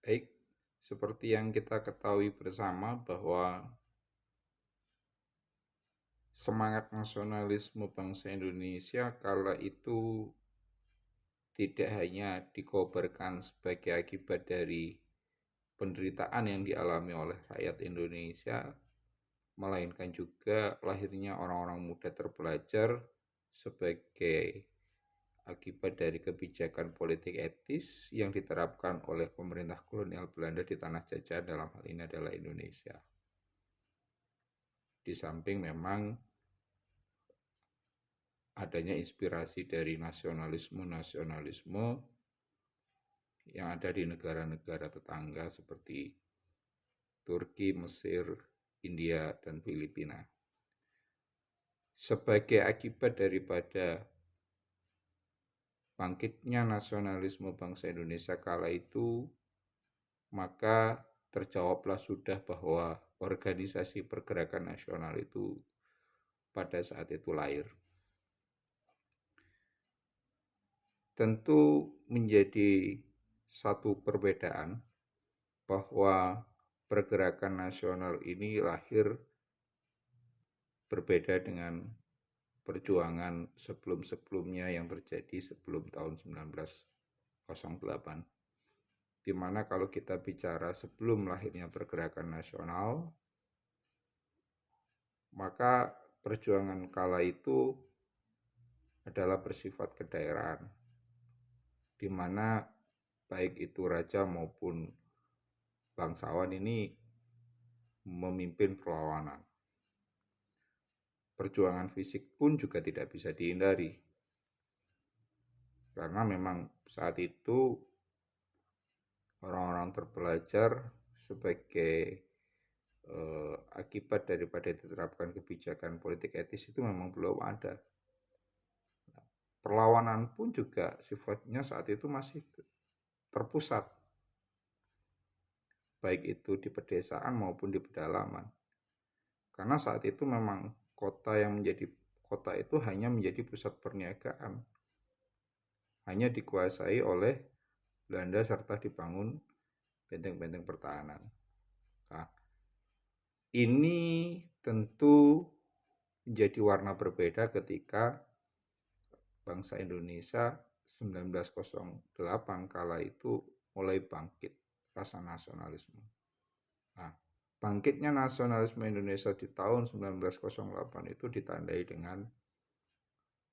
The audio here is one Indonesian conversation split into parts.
Baik, seperti yang kita ketahui bersama bahwa semangat nasionalisme bangsa Indonesia kala itu tidak hanya dikobarkan sebagai akibat dari penderitaan yang dialami oleh rakyat Indonesia, melainkan juga lahirnya orang-orang muda terpelajar sebagai akibat dari kebijakan politik etis yang diterapkan oleh pemerintah kolonial Belanda di tanah jajahan, dalam hal ini adalah Indonesia. Di samping memang adanya inspirasi dari nasionalisme yang ada di negara-negara tetangga seperti Turki, Mesir, India, dan Filipina. Sebagai akibat daripada bangkitnya nasionalisme bangsa Indonesia kala itu, maka terjawablah sudah bahwa organisasi pergerakan nasional itu pada saat itu lahir. Tentu menjadi satu perbedaan bahwa pergerakan nasional ini lahir berbeda dengan perjuangan sebelum-sebelumnya yang terjadi sebelum tahun 1908. Di mana kalau kita bicara sebelum lahirnya pergerakan nasional, maka perjuangan kala itu adalah bersifat kedaerahan, di mana baik itu raja maupun bangsawan ini memimpin perlawanan. Perjuangan fisik pun juga tidak bisa dihindari, karena memang saat itu orang-orang terpelajar sebagai akibat daripada diterapkan kebijakan politik etis itu memang belum ada. Perlawanan pun juga sifatnya saat itu masih terpusat, baik itu di pedesaan maupun di pedalaman. Karena saat itu memang kota itu hanya menjadi pusat perniagaan, hanya dikuasai oleh Belanda serta dibangun benteng-benteng pertahanan. Nah, ini tentu menjadi warna berbeda ketika bangsa Indonesia 1908 kala itu mulai bangkit rasa nasionalisme. Nah, bangkitnya nasionalisme Indonesia di tahun 1908 itu ditandai dengan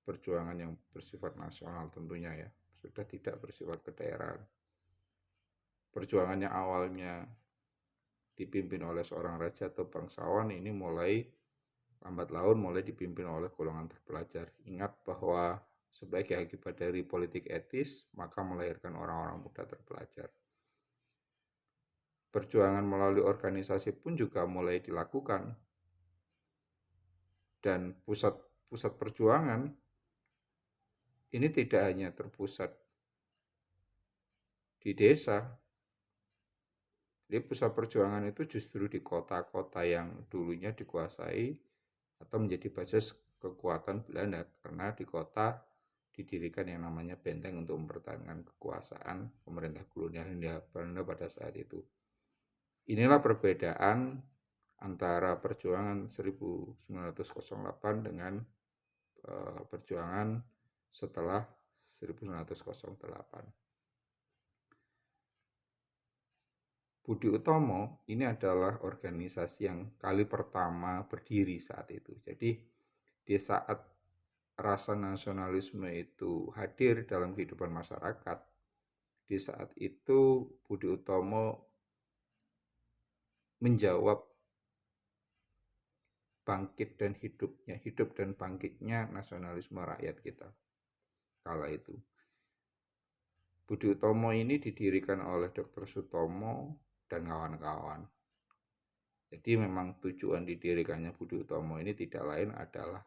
perjuangan yang bersifat nasional tentunya ya, sudah tidak bersifat kedaerahan. Perjuangan yang awalnya dipimpin oleh seorang raja atau bangsawan ini mulai lambat laun mulai dipimpin oleh golongan terpelajar. Ingat bahwa sebagai akibat dari politik etis, maka melahirkan orang-orang muda terpelajar. Perjuangan melalui organisasi pun juga mulai dilakukan. Dan pusat perjuangan ini tidak hanya terpusat di desa. Jadi pusat perjuangan itu justru di kota-kota yang dulunya dikuasai atau menjadi basis kekuatan Belanda, karena di kota didirikan yang namanya benteng untuk mempertahankan kekuasaan pemerintah kolonial Hindia Belanda pada saat itu. Inilah perbedaan antara perjuangan 1908 dengan perjuangan setelah 1908. Budi Utomo ini adalah organisasi yang kali pertama berdiri saat itu. Jadi di saat rasa nasionalisme itu hadir dalam kehidupan masyarakat, di saat itu Budi Utomo menjawab hidup dan bangkitnya nasionalisme rakyat kita kala itu. Budi Utomo ini didirikan oleh Dr. Sutomo dan kawan-kawan. Jadi memang tujuan didirikannya Budi Utomo ini tidak lain adalah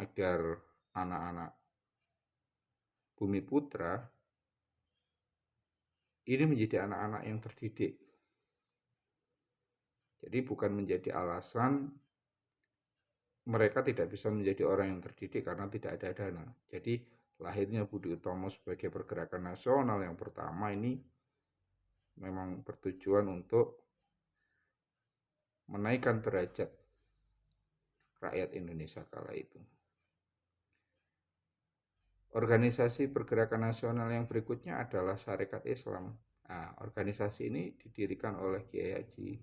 agar anak-anak Bumi Putra ini menjadi anak-anak yang terdidik. Jadi bukan menjadi alasan mereka tidak bisa menjadi orang yang terdidik karena tidak ada dana. Jadi lahirnya Budi Utomo sebagai pergerakan nasional yang pertama ini memang bertujuan untuk menaikkan derajat rakyat Indonesia kala itu. Organisasi pergerakan nasional yang berikutnya adalah Sarekat Islam. Nah, organisasi ini didirikan oleh Kiai Haji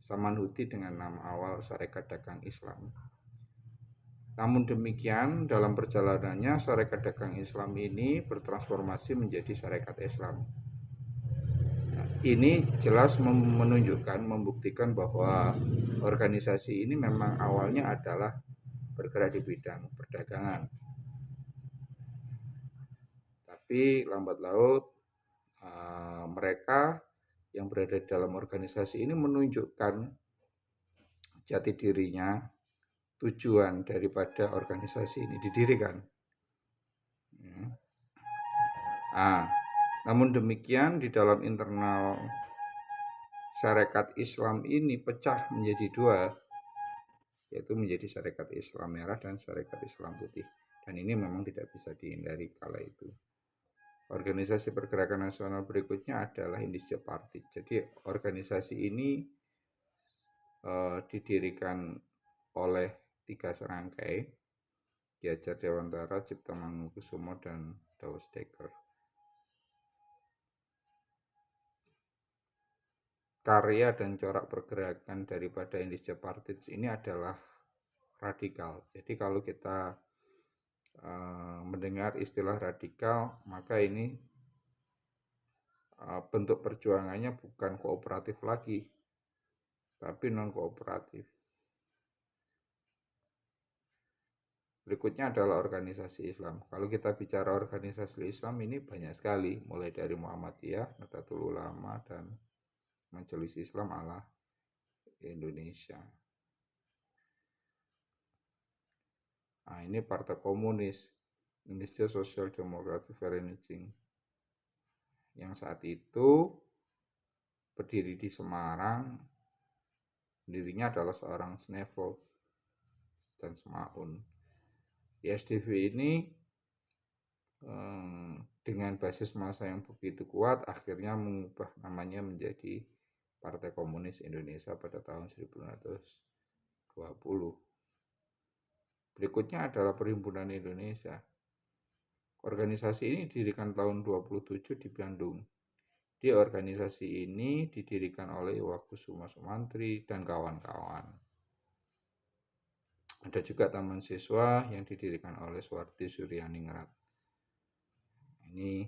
Samanhudi dengan nama awal Sarekat Dagang Islam. Namun demikian, dalam perjalanannya Sarekat Dagang Islam ini bertransformasi menjadi Sarekat Islam. Nah, ini jelas menunjukkan, membuktikan bahwa organisasi ini memang awalnya adalah bergerak di bidang perdagangan. Tapi lambat laut mereka yang berada dalam organisasi ini menunjukkan jati dirinya, tujuan daripada organisasi ini didirikan. Namun demikian di dalam internal Sarekat Islam ini pecah menjadi dua, yaitu menjadi Sarekat Islam Merah dan Sarekat Islam Putih. Dan ini memang tidak bisa dihindari kala itu. Organisasi pergerakan nasional berikutnya adalah Indonesia Party. Jadi organisasi ini didirikan oleh 3 serangkai, Ki Hajar Dewantara, Cipta Mangunkusumo, dan Daus Dekker. Karya dan corak pergerakan daripada Indonesia Party ini adalah radikal. Jadi kalau kita mendengar istilah radikal, maka ini bentuk perjuangannya bukan kooperatif lagi, tapi non-kooperatif. Berikutnya adalah organisasi Islam. Kalau kita bicara organisasi Islam ini banyak sekali, mulai dari Muhammadiyah, Nahdlatul Ulama, dan Majelis Islam ala Indonesia. Nah, ini Partai Komunis, Indonesia Social Democratic Vereniging, yang saat itu berdiri di Semarang. Pendirinya adalah seorang Snevo dan Semaun. ISDV ini dengan basis massa yang begitu kuat akhirnya mengubah namanya menjadi Partai Komunis Indonesia pada tahun 1920. Berikutnya adalah Perhimpunan Indonesia. Organisasi ini didirikan tahun 27 di Bandung. Di organisasi ini didirikan oleh Iwakusuma Sumantri dan kawan-kawan. Ada juga Taman Siswa yang didirikan oleh Suwarti Suryaningrat. Ini